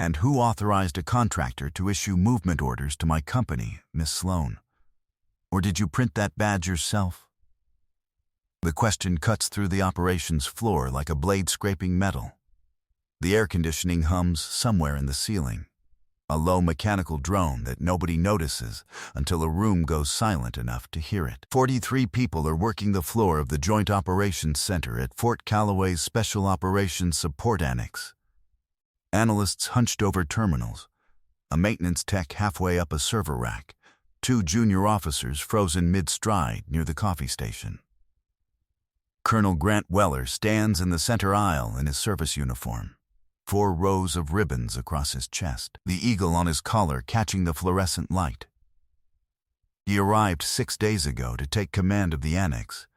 And who authorized a contractor to issue movement orders to my company, Miss Sloan? Or did you print that badge yourself? The question cuts through the operations floor like a blade scraping metal. The air conditioning hums somewhere in the ceiling, a low mechanical drone that nobody notices until a room goes silent enough to hear it. 43 people are working the floor of the Joint Operations Center at Fort Calloway's Special Operations Support Annex. Analysts hunched over terminals, a maintenance tech halfway up a server rack, 2 junior officers frozen mid-stride near the coffee station. Colonel Grant Weller stands in the center aisle in his service uniform, 4 rows of ribbons across his chest, the eagle on his collar catching the fluorescent light. He arrived 6 days ago to take command of the annex,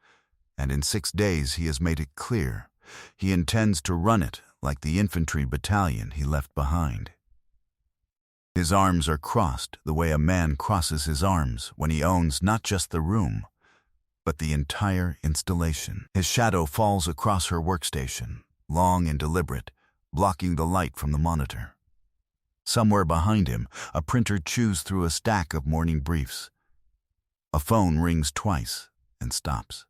and in 6 days he has made it clear he intends to run it like the infantry battalion he left behind. His arms are crossed the way a man crosses his arms when he owns not just the room, but the entire installation. His shadow falls across her workstation, long and deliberate, blocking the light from the monitor. Somewhere behind him, a printer chews through a stack of morning briefs. A phone rings twice and stops.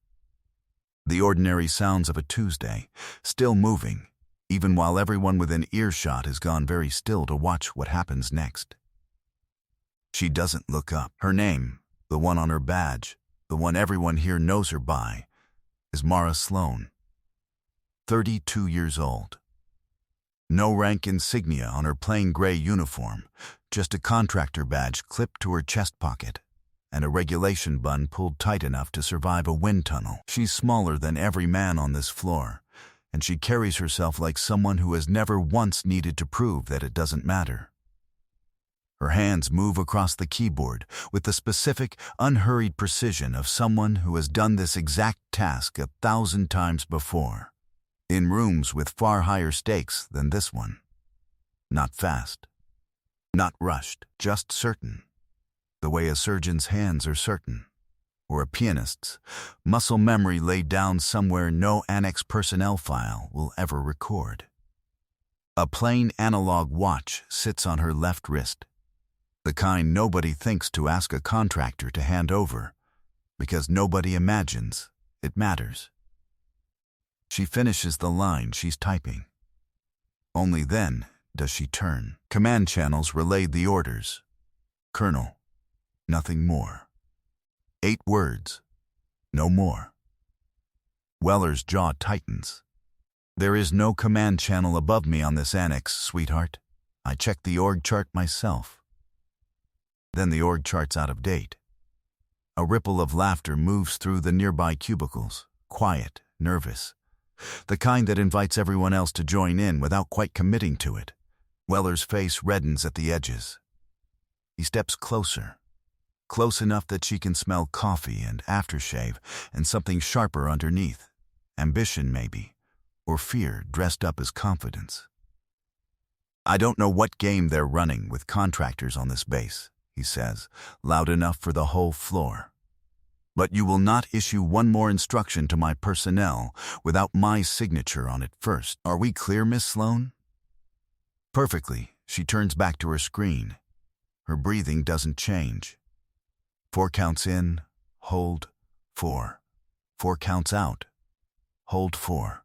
The ordinary sounds of a Tuesday, still moving, even while everyone within earshot has gone very still to watch what happens next. She doesn't look up. Her name, the one on her badge, the one everyone here knows her by, is Mara Sloan, 32 years old. No rank insignia on her plain gray uniform, just a contractor badge clipped to her chest pocket, and a regulation bun pulled tight enough to survive a wind tunnel. She's smaller than every man on this floor, and she carries herself like someone who has never once needed to prove that it doesn't matter. Her hands move across the keyboard with the specific, unhurried precision of someone who has done this exact task 1,000 times before, in rooms with far higher stakes than this one. Not fast, not rushed, just certain, the way a surgeon's hands are certain, or a pianist's, muscle memory laid down somewhere no annex personnel file will ever record. A plain analog watch sits on her left wrist, the kind nobody thinks to ask a contractor to hand over, because nobody imagines it matters. She finishes the line she's typing. Only then does she turn. Command channels relayed the orders. Colonel, nothing more. 8 words, no more. Weller's jaw tightens. There is no command channel above me on this annex, sweetheart. I checked the org chart myself. Then the org chart's out of date. A ripple of laughter moves through the nearby cubicles, quiet, nervous, the kind that invites everyone else to join in without quite committing to it. Weller's face reddens at the edges. He steps closer, close enough that she can smell coffee and aftershave and something sharper underneath. Ambition, maybe, or fear dressed up as confidence. I don't know what game they're running with contractors on this base, he says, loud enough for the whole floor. But you will not issue one more instruction to my personnel without my signature on it first. Are we clear, Miss Sloan? Perfectly. She turns back to her screen. Her breathing doesn't change. 4 counts in, hold, 4. 4 counts out, hold 4.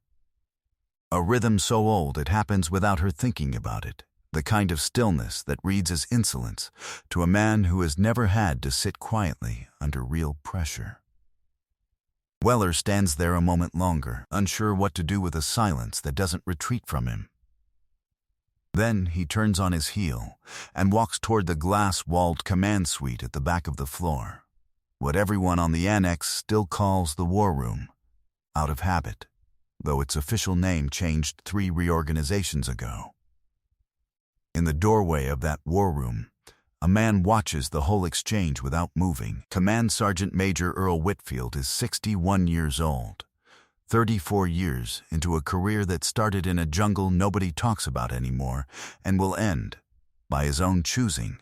A rhythm so old it happens without her thinking about it. The kind of stillness that reads as insolence to a man who has never had to sit quietly under real pressure. Weller stands there a moment longer, unsure what to do with a silence that doesn't retreat from him. Then he turns on his heel and walks toward the glass-walled command suite at the back of the floor, what everyone on the annex still calls the war room, out of habit, though its official name changed 3 reorganizations ago. In the doorway of that war room, a man watches the whole exchange without moving. Command Sergeant Major Earl Whitfield is 61 years old, 34 years into a career that started in a jungle nobody talks about anymore and will end, by his own choosing,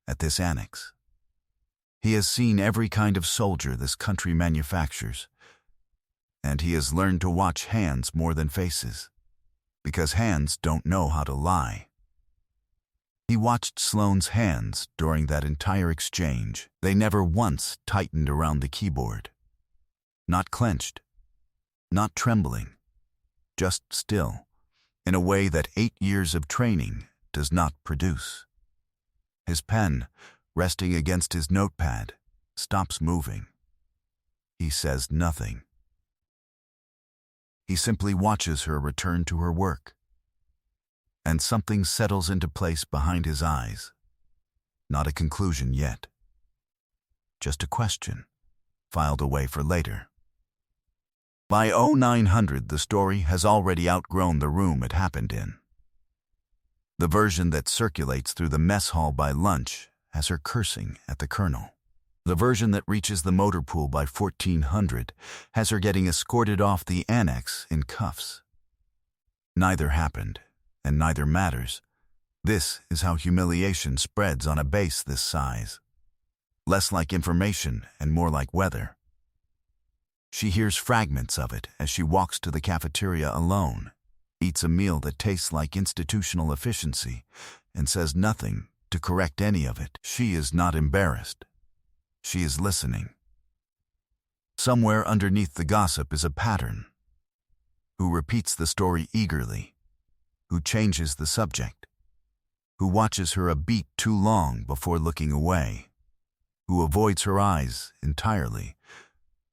at this annex. He has seen every kind of soldier this country manufactures, and he has learned to watch hands more than faces, because hands don't know how to lie. He watched Sloane's hands during that entire exchange. They never once tightened around the keyboard. Not clenched, not trembling, just still, in a way that 8 years of training does not produce. His pen, resting against his notepad, stops moving. He says nothing. He simply watches her return to her work. And something settles into place behind his eyes. Not a conclusion yet. Just a question, filed away for later. By 0900, the story has already outgrown the room it happened in. The version that circulates through the mess hall by lunch has her cursing at the colonel. The version that reaches the motor pool by 1400 has her getting escorted off the annex in cuffs. Neither happened, and neither matters. This is how humiliation spreads on a base this size. Less like information and more like weather. She hears fragments of it as she walks to the cafeteria alone, eats a meal that tastes like institutional efficiency, and says nothing to correct any of it. She is not embarrassed. She is listening. Somewhere underneath the gossip is a pattern. Who repeats the story eagerly, who changes the subject, who watches her a beat too long before looking away, who avoids her eyes entirely,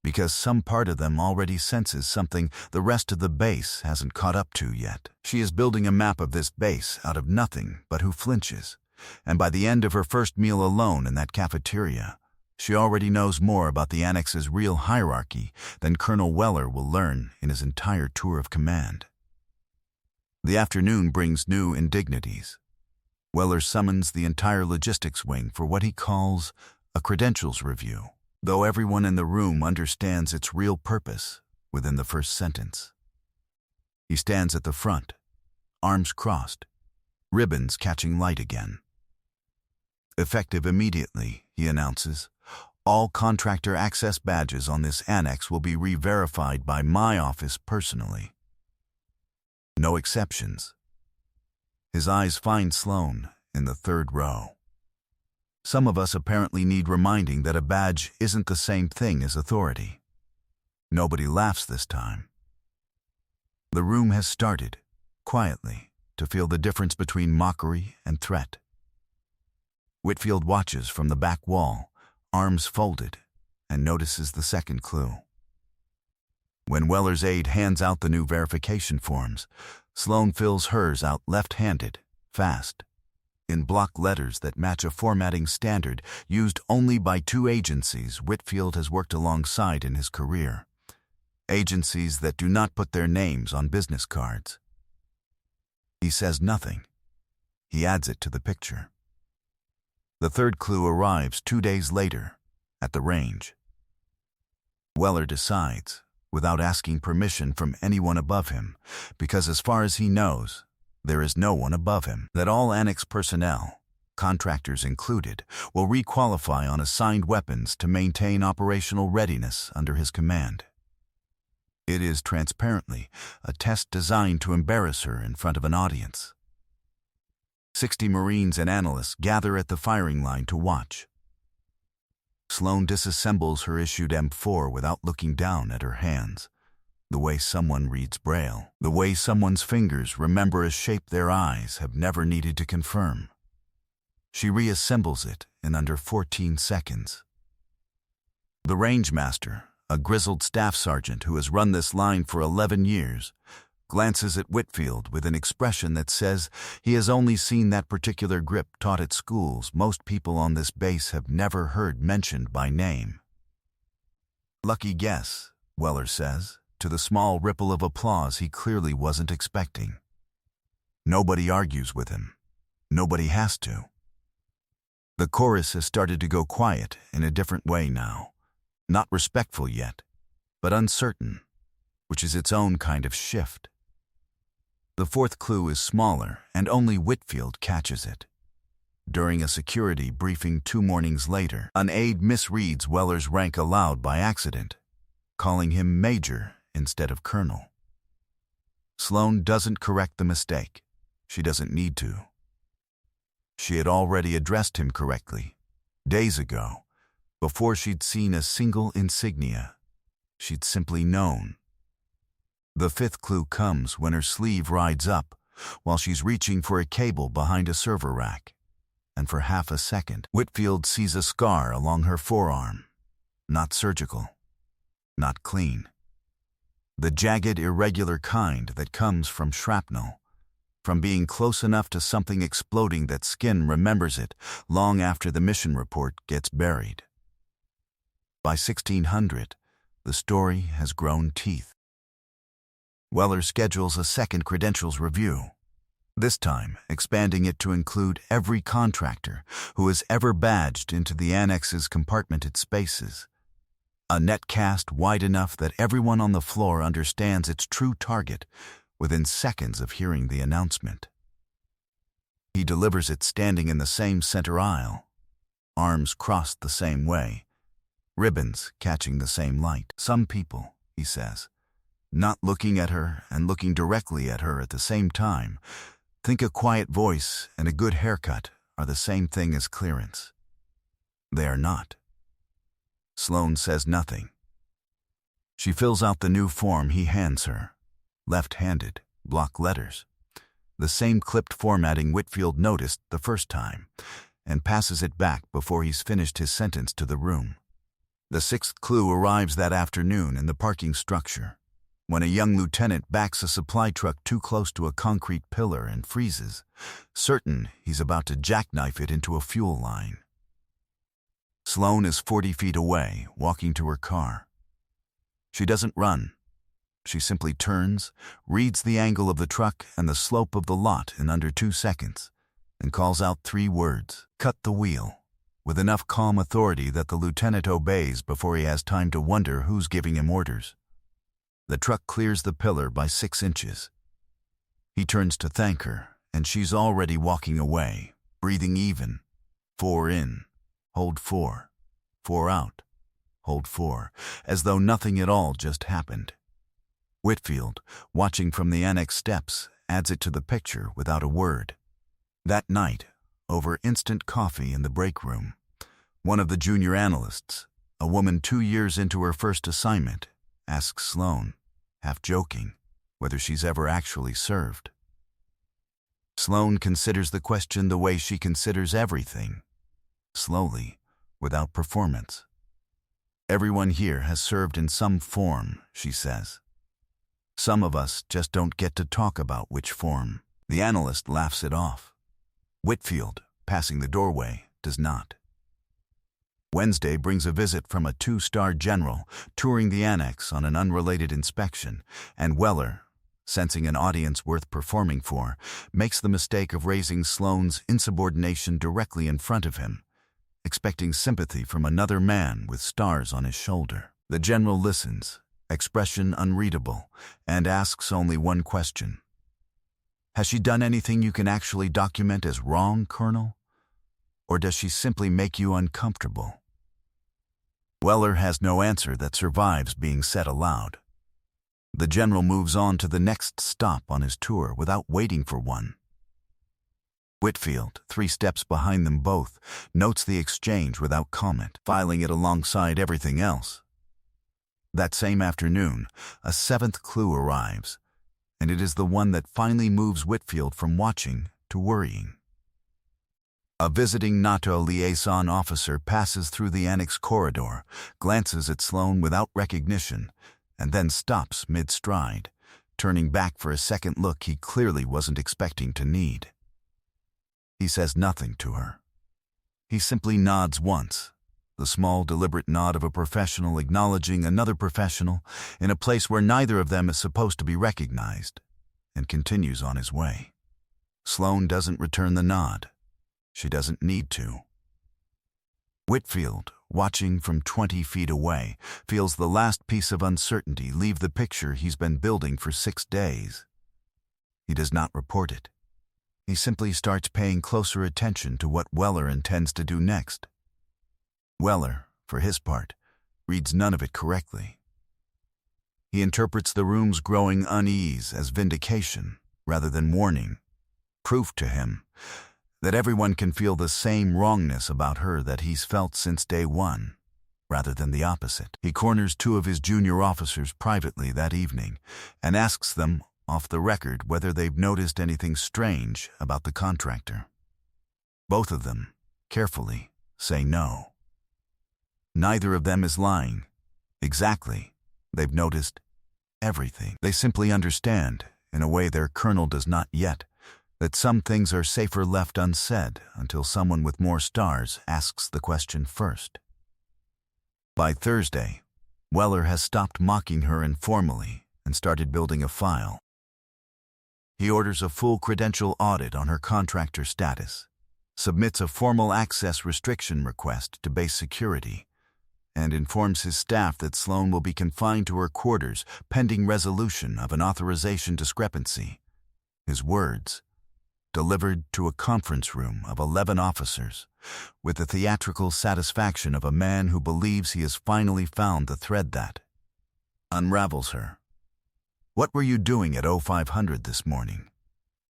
because some part of them already senses something the rest of the base hasn't caught up to yet. She is building a map of this base out of nothing but who flinches, and by the end of her first meal alone in that cafeteria, she already knows more about the Annex's real hierarchy than Colonel Weller will learn in his entire tour of command. The afternoon brings new indignities. Weller summons the entire logistics wing for what he calls a credentials review, though everyone in the room understands its real purpose within the first sentence. He stands at the front, arms crossed, ribbons catching light again. Effective immediately, he announces, all contractor access badges on this annex will be re-verified by my office personally. No exceptions. His eyes find Sloane in the third row. Some of us apparently need reminding that a badge isn't the same thing as authority. Nobody laughs this time. The room has started, quietly, to feel the difference between mockery and threat. Whitfield watches from the back wall, arms folded, and notices the second clue. When Weller's aide hands out the new verification forms, Sloane fills hers out left-handed, fast, in block letters that match a formatting standard used only by 2 agencies Whitfield has worked alongside in his career. Agencies that do not put their names on business cards. He says nothing. He adds it to the picture. The third clue arrives 2 days later, at the range. Weller decides, without asking permission from anyone above him, because as far as he knows, there is no one above him, that all Annex personnel, contractors included, will requalify on assigned weapons to maintain operational readiness under his command. It is, transparently, a test designed to embarrass her in front of an audience. 60 Marines and analysts gather at the firing line to watch. Sloane disassembles her issued M4 without looking down at her hands. The way someone reads Braille, the way someone's fingers remember a shape their eyes have never needed to confirm. She reassembles it in under 14 seconds. The rangemaster, a grizzled staff sergeant who has run this line for 11 years, glances at Whitfield with an expression that says he has only seen that particular grip taught at schools most people on this base have never heard mentioned by name. Lucky guess, Weller says, to the small ripple of applause he clearly wasn't expecting. Nobody argues with him. Nobody has to. The chorus has started to go quiet in a different way now. Not respectful yet, but uncertain, which is its own kind of shift. The fourth clue is smaller, and only Whitfield catches it. During a security briefing 2 mornings later, an aide misreads Weller's rank aloud by accident, calling him Major instead of Colonel. Sloane doesn't correct the mistake. She doesn't need to. she had already addressed him correctly. Days ago, before she'd seen a single insignia, she'd simply known. The fifth clue comes when her sleeve rides up while she's reaching for a cable behind a server rack. And for half a second, Whitfield sees a scar along her forearm. Not surgical. Not clean. The jagged, irregular kind that comes from shrapnel, from being close enough to something exploding that skin remembers it long after the mission report gets buried. By 1600, the story has grown teeth. Weller schedules a second credentials review, this time expanding it to include every contractor who has ever badged into the Annex's compartmented spaces. A net cast wide enough that everyone on the floor understands its true target within seconds of hearing the announcement. He delivers it standing in the same center aisle, arms crossed the same way, ribbons catching the same light. Some people, he says, not looking at her and looking directly at her at the same time, think a quiet voice and a good haircut are the same thing as clearance. They are not. Sloane says nothing. She fills out the new form he hands her, left-handed, block letters, the same clipped formatting Whitfield noticed the first time, and passes it back before he's finished his sentence to the room. The sixth clue arrives that afternoon in the parking structure, when a young lieutenant backs a supply truck too close to a concrete pillar and freezes, certain he's about to jackknife it into a fuel line. Sloane is 40 feet away, walking to her car. She doesn't run. She simply turns, reads the angle of the truck and the slope of the lot in under 2 seconds, and calls out 3 words, "Cut the wheel," with enough calm authority that the lieutenant obeys before he has time to wonder who's giving him orders. The truck clears the pillar by 6 inches. He turns to thank her, and she's already walking away, breathing even. 4 in, hold 4, 4 out, hold 4, as though nothing at all just happened. Whitfield, watching from the annex steps, adds it to the picture without a word. That night, over instant coffee in the break room, one of the junior analysts, a woman 2 years into her first assignment, asks Sloane, half joking, whether she's ever actually served. Sloane considers the question the way she considers everything, slowly, without performance. Everyone here has served in some form, she says. Some of us just don't get to talk about which form. The analyst laughs it off. Whitfield, passing the doorway, does not. Wednesday brings a visit from a 2-star general touring the annex on an unrelated inspection, and Weller, sensing an audience worth performing for, makes the mistake of raising Sloane's insubordination directly in front of him, expecting sympathy from another man with stars on his shoulder. The general listens, expression unreadable, and asks only one question. "Has she done anything you can actually document as wrong, Colonel? Or does she simply make you uncomfortable?" Weller has no answer that survives being said aloud. The general moves on to the next stop on his tour without waiting for one. Whitfield, 3 steps behind them both, notes the exchange without comment, filing it alongside everything else. That same afternoon, a 7th clue arrives, and it is the one that finally moves Whitfield from watching to worrying. A visiting NATO liaison officer passes through the annex corridor, glances at Sloane without recognition, and then stops mid-stride, turning back for a second look he clearly wasn't expecting to need. He says nothing to her. He simply nods once, the small, deliberate nod of a professional acknowledging another professional in a place where neither of them is supposed to be recognized, and continues on his way. Sloane doesn't return the nod. She doesn't need to. Whitfield, watching from 20 feet away, feels the last piece of uncertainty leave the picture he's been building for 6 days. He does not report it. He simply starts paying closer attention to what Weller intends to do next. Weller, for his part, reads none of it correctly. He interprets the room's growing unease as vindication rather than warning, proof to him that everyone can feel the same wrongness about her that he's felt since day one, rather than the opposite. He corners two of his junior officers privately that evening and asks them off the record whether they've noticed anything strange about the contractor. Both of them, carefully, say no. Neither of them is lying. Exactly. They've noticed everything. They simply understand, in a way their colonel does not yet, that some things are safer left unsaid until someone with more stars asks the question first. By Thursday, Weller has stopped mocking her informally and started building a file. He orders a full credential audit on her contractor status, submits a formal access restriction request to base security, and informs his staff that Sloan will be confined to her quarters pending resolution of an authorization discrepancy. His words, delivered to a conference room of 11 officers, with the theatrical satisfaction of a man who believes he has finally found the thread that unravels her. "What were you doing at 0500 this morning?"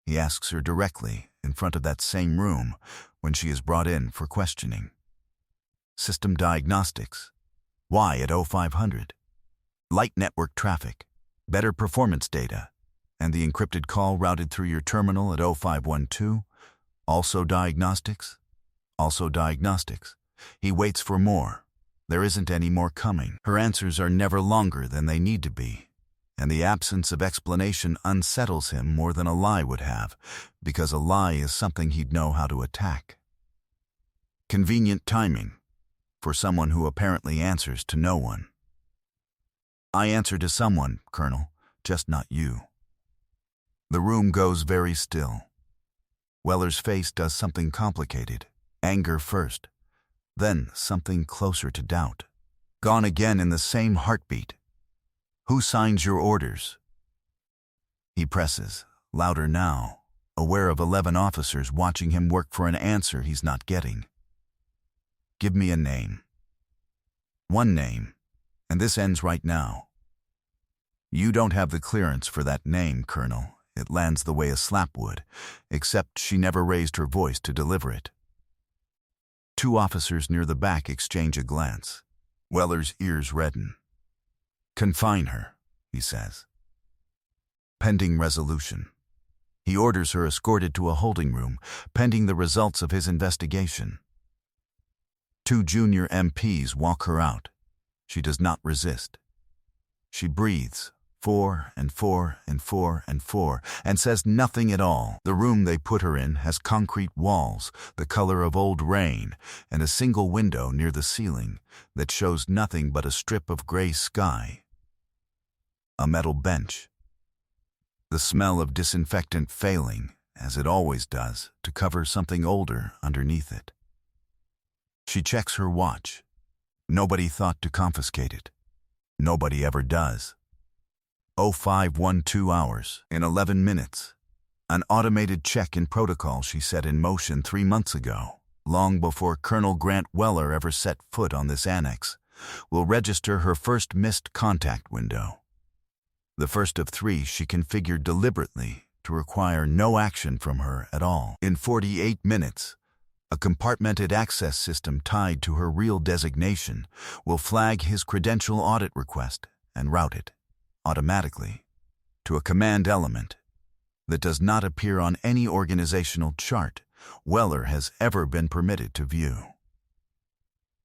he asks her directly in front of that same room when she is brought in for questioning. "System diagnostics. Why at 0500? Light network traffic, better performance data, and the encrypted call routed through your terminal at 0512. Also diagnostics? Also diagnostics." He waits for more. There isn't any more coming. Her answers are never longer than they need to be, and the absence of explanation unsettles him more than a lie would have, because a lie is something he'd know how to attack. Convenient timing for someone who apparently answers to no one. "I answer to someone, Colonel, just not you." The room goes very still. Weller's face does something complicated. Anger first, then something closer to doubt. Gone again in the same heartbeat. "Who signs your orders?" He presses, louder now, aware of 11 officers watching him work for an answer he's not getting. "Give me a name." "One name, and this ends right now." "You don't have the clearance for that name, Colonel." It lands the way a slap would, except she never raised her voice to deliver it. Two officers near the back exchange a glance. Weller's ears redden. "Confine her," he says. Pending resolution. He orders her escorted to a holding room, pending the results of his investigation. Two junior MPs walk her out. She does not resist. She breathes, 4 and 4 and 4 and 4, and says nothing at all. The room they put her in has concrete walls, the color of old rain, and a single window near the ceiling that shows nothing but a strip of gray sky. A metal bench. The smell of disinfectant failing, as it always does, to cover something older underneath it. She checks her watch. Nobody thought to confiscate it. Nobody ever does. 0512 hours in 11 minutes. An automated check-in protocol she set in motion 3 months ago, long before Colonel Grant Weller ever set foot on this annex, will register her first missed contact window. The first of 3 she configured deliberately to require no action from her at all. In 48 minutes, a compartmented access system tied to her real designation will flag his credential audit request and route it, automatically, to a command element that does not appear on any organizational chart Weller has ever been permitted to view.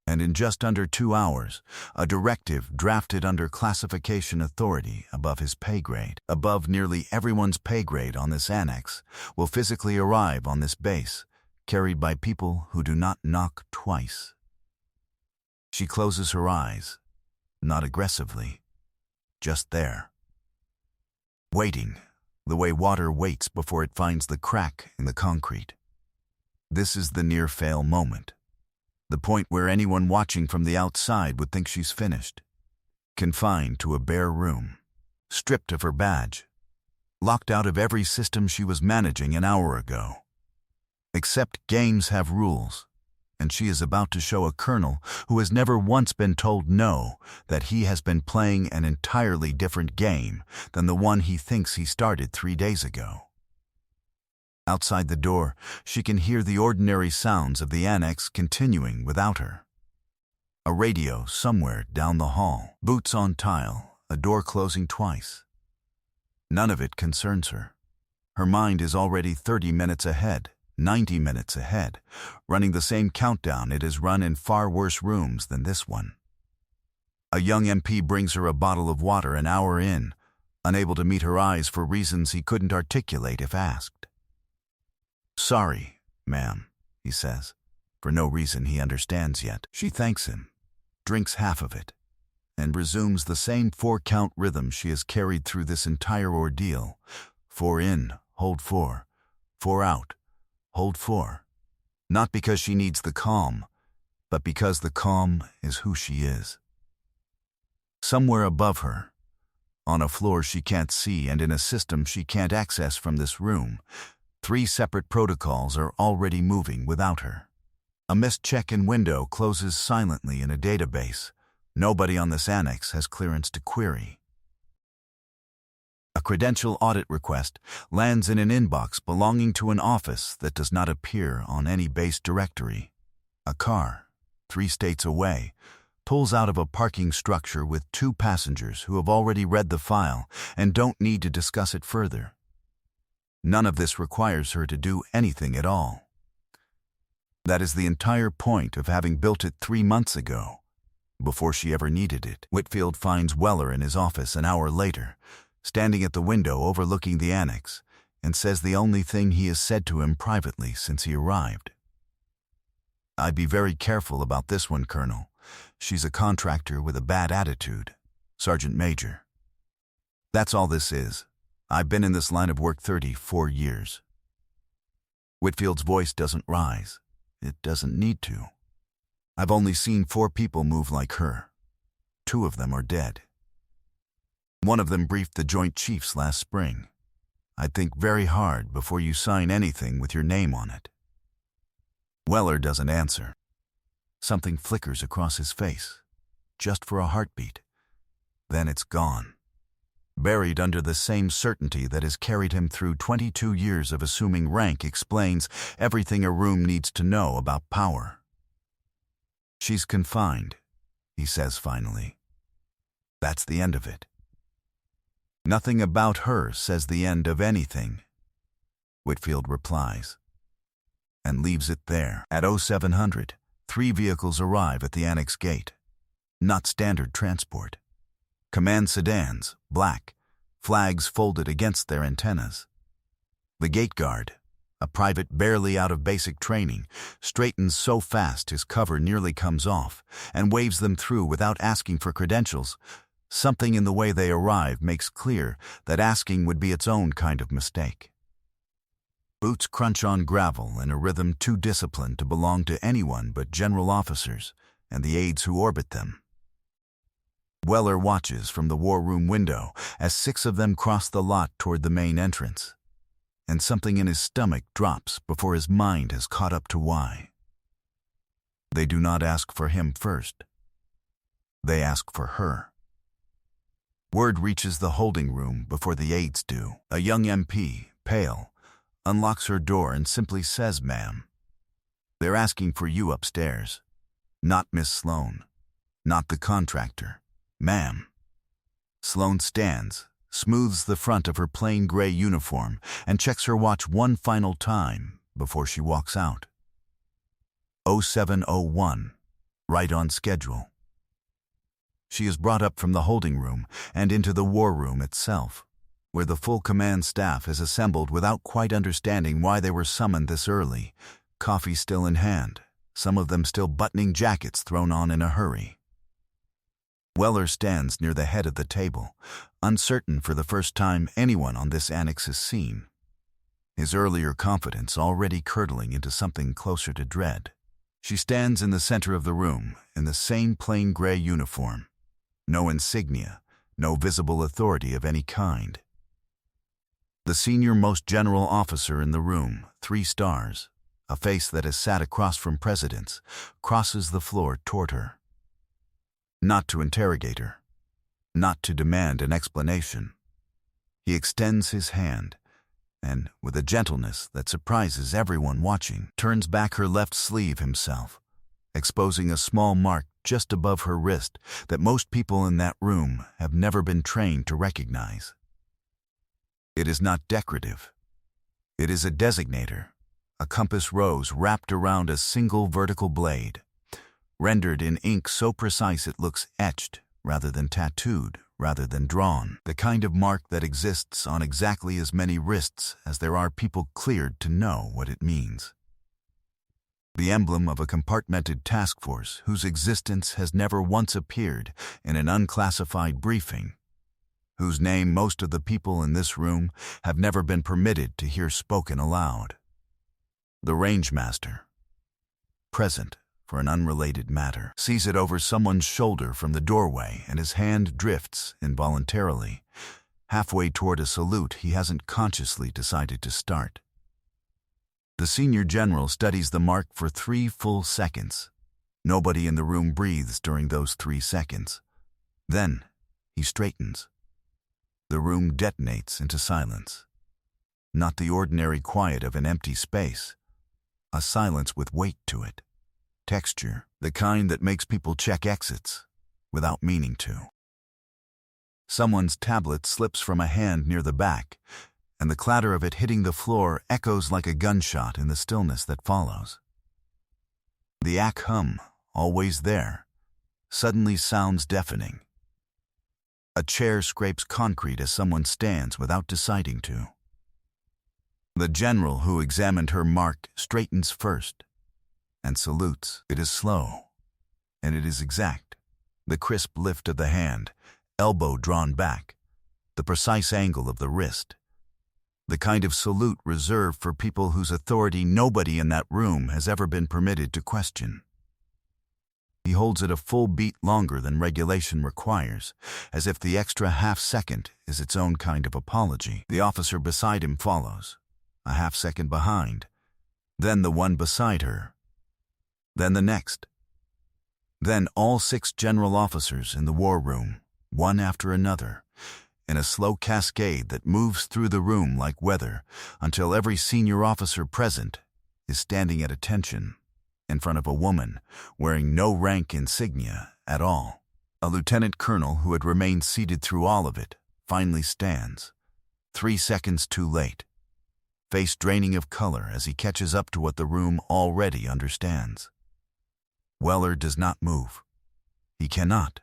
And in just under 2 hours, a directive drafted under classification authority above his pay grade, above nearly everyone's pay grade on this annex, will physically arrive on this base, carried by people who do not knock twice. She closes her eyes, not aggressively, just there. Waiting, the way water waits before it finds the crack in the concrete. This is the near-fail moment. The point where anyone watching from the outside would think she's finished. Confined to a bare room, stripped of her badge, locked out of every system she was managing an hour ago. Except games have rules, and she is about to show a colonel who has never once been told no that he has been playing an entirely different game than the one he thinks he started 3 days ago. Outside the door, she can hear the ordinary sounds of the annex continuing without her. A radio somewhere down the hall, boots on tile, a door closing twice. None of it concerns her. Her mind is already 30 minutes ahead, 90 minutes ahead, running the same countdown it has run in far worse rooms than this one. A young MP brings her a bottle of water an hour in, unable to meet her eyes for reasons he couldn't articulate if asked. "Sorry, ma'am," he says, for no reason he understands yet. She thanks him, drinks half of it, and resumes the same 4-count rhythm she has carried through this entire ordeal. 4 in, hold 4. 4 out, hold 4. Not because she needs the calm, but because the calm is who she is. Somewhere above her, on a floor she can't see and in a system she can't access from this room, 3 separate protocols are already moving without her. A missed check-in window closes silently in a database. Nobody on this annex has clearance to query. A credential audit request lands in an inbox belonging to an office that does not appear on any base directory. A car, 3 states away, pulls out of a parking structure with 2 passengers who have already read the file and don't need to discuss it further. None of this requires her to do anything at all. That is the entire point of having built it 3 months ago, before she ever needed it. Whitfield finds Weller in his office an hour later, standing at the window overlooking the annex, and says the only thing he has said to him privately since he arrived. "I'd be very careful about this one, Colonel. She's a contractor with a bad attitude, Sergeant Major. That's all this is. I've been in this line of work 34 years. Whitfield's voice doesn't rise. It doesn't need to. I've only seen 4 people move like her. 2 of them are dead. One of them briefed the Joint Chiefs last spring. I'd think very hard before you sign anything with your name on it." Weller doesn't answer. Something flickers across his face, just for a heartbeat. Then it's gone. Buried under the same certainty that has carried him through 22 years of assuming rank explains everything a room needs to know about power. "She's confined," he says finally. "That's the end of it." "Nothing about her says the end of anything," Whitfield replies, and leaves it there. At 0700, 3 vehicles arrive at the annex gate. Not standard transport. Command sedans, black, flags folded against their antennas. The gate guard, a private barely out of basic training, straightens so fast his cover nearly comes off and waves them through without asking for credentials. Something in the way they arrive makes clear that asking would be its own kind of mistake. Boots crunch on gravel in a rhythm too disciplined to belong to anyone but general officers and the aides who orbit them. Weller watches from the war room window as 6 of them cross the lot toward the main entrance, and something in his stomach drops before his mind has caught up to why. They do not ask for him first. They ask for her. Word reaches the holding room before the aides do. A young MP, pale, unlocks her door and simply says, "Ma'am, they're asking for you upstairs. Not Miss Sloan. Not the contractor. Ma'am." Sloan stands, smooths the front of her plain gray uniform, and checks her watch one final time before she walks out. 0701, right on schedule. She is brought up from the holding room and into the war room itself, where the full command staff is assembled without quite understanding why they were summoned this early, coffee still in hand, some of them still buttoning jackets thrown on in a hurry. Weller stands near the head of the table, uncertain for the first time anyone on this annex has seen, his earlier confidence already curdling into something closer to dread. She stands in the center of the room in the same plain gray uniform. No insignia, no visible authority of any kind. The senior-most general officer in the room, 3 stars, a face that has sat across from presidents, crosses the floor toward her. Not to interrogate her, not to demand an explanation. He extends his hand, and, with a gentleness that surprises everyone watching, turns back her left sleeve himself, exposing a small mark just above her wrist that most people in that room have never been trained to recognize. It is not decorative. It is a designator, a compass rose wrapped around a single vertical blade, rendered in ink so precise it looks etched rather than tattooed, rather than drawn, the kind of mark that exists on exactly as many wrists as there are people cleared to know what it means. The emblem of a compartmented task force whose existence has never once appeared in an unclassified briefing, whose name most of the people in this room have never been permitted to hear spoken aloud. The Rangemaster, present for an unrelated matter, sees it over someone's shoulder from the doorway, and his hand drifts involuntarily, halfway toward a salute he hasn't consciously decided to start. The senior general studies the mark for 3 full seconds. Nobody in the room breathes during those 3 seconds. Then he straightens. The room detonates into silence. Not the ordinary quiet of an empty space. A silence with weight to it. Texture, the kind that makes people check exits without meaning to. Someone's tablet slips from a hand near the back, and the clatter of it hitting the floor echoes like a gunshot in the stillness that follows. The ack hum, always there, suddenly sounds deafening. A chair scrapes concrete as someone stands without deciding to. The general who examined her mark straightens first and salutes. It is slow, and it is exact. The crisp lift of the hand, elbow drawn back, the precise angle of the wrist. The kind of salute reserved for people whose authority nobody in that room has ever been permitted to question. He holds it a full beat longer than regulation requires, as if the extra half-second is its own kind of apology. The officer beside him follows, a half-second behind, then the one beside her, then the next. Then all 6 general officers in the war room, one after another, in a slow cascade that moves through the room like weather until every senior officer present is standing at attention in front of a woman wearing no rank insignia at all. A lieutenant colonel who had remained seated through all of it finally stands, 3 seconds too late, face draining of color as he catches up to what the room already understands. Weller does not move. He cannot.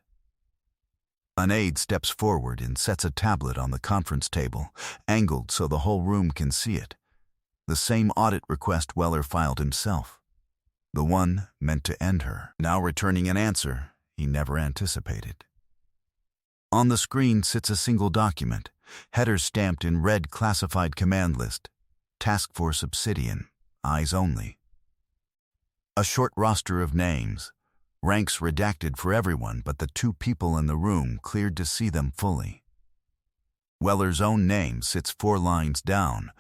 An aide steps forward and sets a tablet on the conference table, angled so the whole room can see it. The same audit request Weller filed himself. The one meant to end her, now returning an answer he never anticipated. On the screen sits a single document, header stamped in red classified command list, Task Force Obsidian, eyes only. A short roster of names, ranks redacted for everyone but the 2 people in the room cleared to see them fully. Weller's own name sits 4 lines down,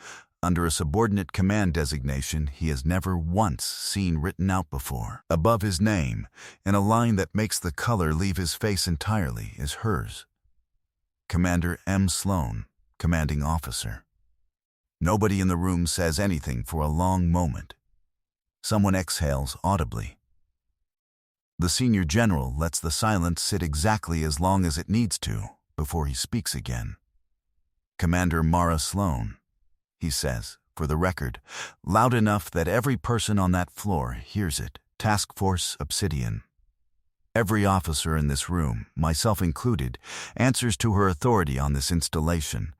under a subordinate command designation he has never once seen written out before. Above his name, in a line that makes the color leave his face entirely, is hers. Commander M. Sloan, commanding officer. Nobody in the room says anything for a long moment. Someone exhales audibly. The senior general lets the silence sit exactly as long as it needs to before he speaks again. Commander Mara Sloan, he says, for the record, loud enough that every person on that floor hears it. Task Force Obsidian. Every officer in this room, myself included, answers to her authority on this installation,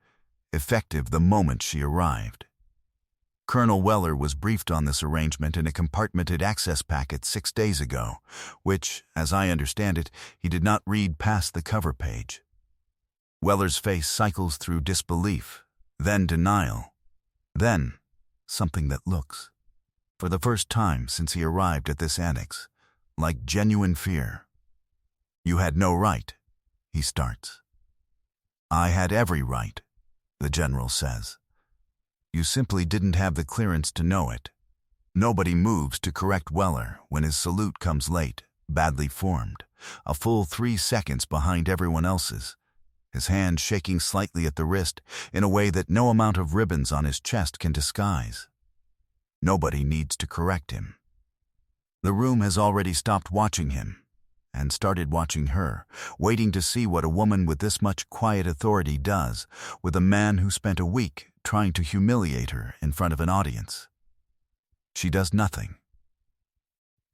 effective the moment she arrived. Colonel Weller was briefed on this arrangement in a compartmented access packet 6 days ago, which, as I understand it, he did not read past the cover page. Weller's face cycles through disbelief, then denial, then something that looks, for the first time since he arrived at this annex, like genuine fear. "You had no right," he starts. "I had every right," the general says. "You simply didn't have the clearance to know it." Nobody moves to correct Weller when his salute comes late, badly formed, a full 3 seconds behind everyone else's, his hand shaking slightly at the wrist in a way that no amount of ribbons on his chest can disguise. Nobody needs to correct him. The room has already stopped watching him and started watching her, waiting to see what a woman with this much quiet authority does with a man who spent a week trying to humiliate her in front of an audience. She does nothing.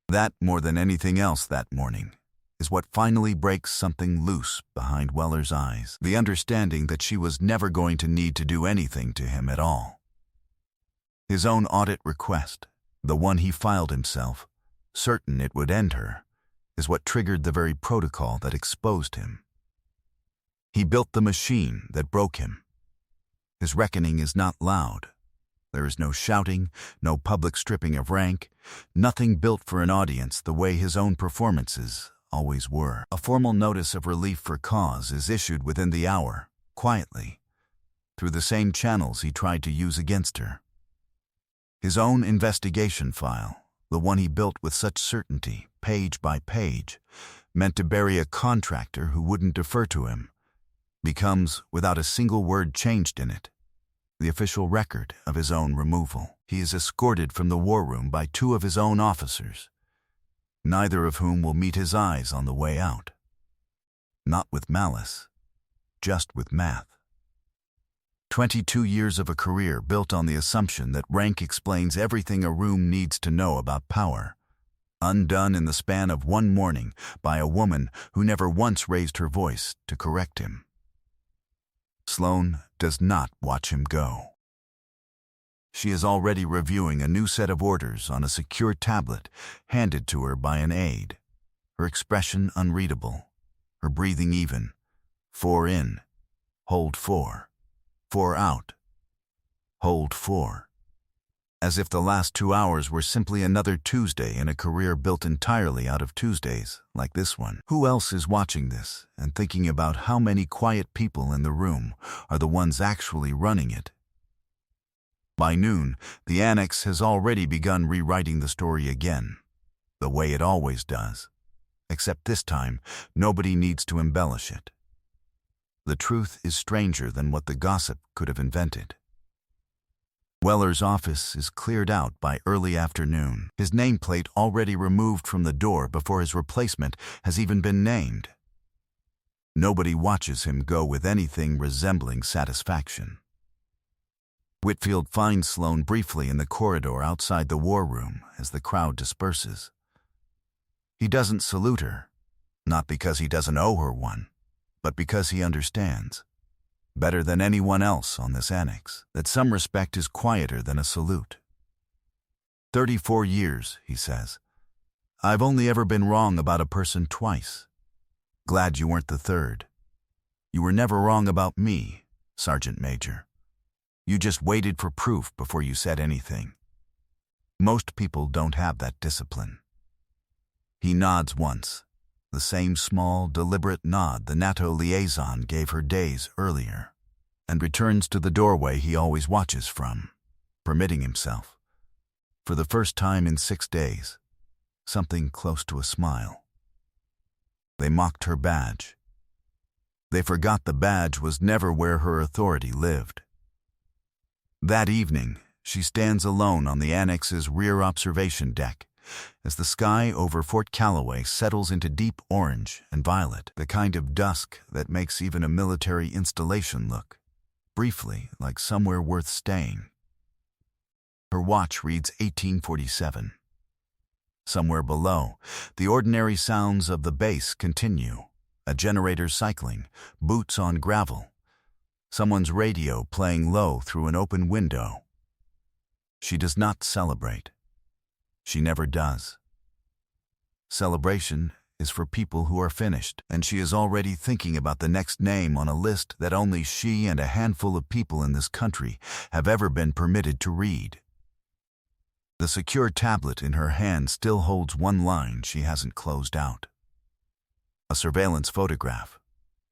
That, more than anything else that morning, is what finally breaks something loose behind Weller's eyes, the understanding that she was never going to need to do anything to him at all. His own audit request, the one he filed himself, certain it would end her, is what triggered the very protocol that exposed him. He built the machine that broke him. His reckoning is not loud. There is no shouting, no public stripping of rank, nothing built for an audience the way his own performances always were. A formal notice of relief for cause is issued within the hour, quietly, through the same channels he tried to use against her. His own investigation file, the one he built with such certainty, page by page, meant to bury a contractor who wouldn't defer to him, becomes, without a single word changed in it, the official record of his own removal. He is escorted from the war room by 2 of his own officers, neither of whom will meet his eyes on the way out. Not with malice, just with math. 22 years of a career built on the assumption that rank explains everything a room needs to know about power, undone in the span of one morning by a woman who never once raised her voice to correct him. Sloane does not watch him go. She is already reviewing a new set of orders on a secure tablet handed to her by an aide, her expression unreadable, her breathing even. 4 in, hold 4. 4 out, hold 4. As if the last 2 hours were simply another Tuesday in a career built entirely out of Tuesdays like this one. Who else is watching this and thinking about how many quiet people in the room are the ones actually running it? By noon, the Annex has already begun rewriting the story again, the way it always does, except this time nobody needs to embellish it. The truth is stranger than what the gossip could have invented. Weller's office is cleared out by early afternoon, his nameplate already removed from the door before his replacement has even been named. Nobody watches him go with anything resembling satisfaction. Whitfield finds Sloane briefly in the corridor outside the war room as the crowd disperses. He doesn't salute her, not because he doesn't owe her one, but because he understands, better than anyone else on this annex, that some respect is quieter than a salute. 34 years, he says. I've only ever been wrong about a person twice. Glad you weren't the third. You were never wrong about me, Sergeant Major. You just waited for proof before you said anything. Most people don't have that discipline. He nods once, the same small, deliberate nod the NATO liaison gave her days earlier, and returns to the doorway he always watches from, permitting himself, for the first time in 6 days, something close to a smile. They mocked her badge. They forgot the badge was never where her authority lived. That evening, she stands alone on the Annex's rear observation deck as the sky over Fort Calloway settles into deep orange and violet, the kind of dusk that makes even a military installation look, briefly, like somewhere worth staying. Her watch reads 1847. Somewhere below, the ordinary sounds of the base continue, a generator cycling, boots on gravel, someone's radio playing low through an open window. She does not celebrate. She never does. Celebration is for people who are finished, and she is already thinking about the next name on a list that only she and a handful of people in this country have ever been permitted to read. The secure tablet in her hand still holds one line she hasn't closed out. A surveillance photograph,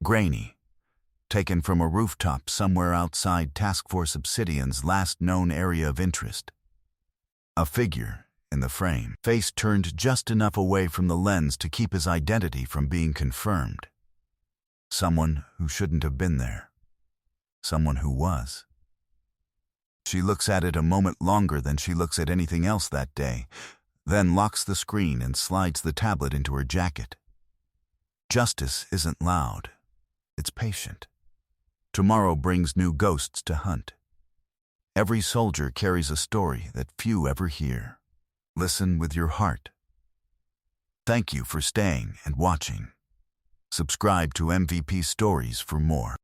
grainy, taken from a rooftop somewhere outside Task Force Obsidian's last known area of interest. A figure in the frame, face turned just enough away from the lens to keep his identity from being confirmed. Someone who shouldn't have been there. Someone who was. She looks at it a moment longer than she looks at anything else that day, then locks the screen and slides the tablet into her jacket. Justice isn't loud. It's patient. Tomorrow brings new ghosts to hunt. Every soldier carries a story that few ever hear. Listen with your heart. Thank you for staying and watching. Subscribe to MVP Stories for more.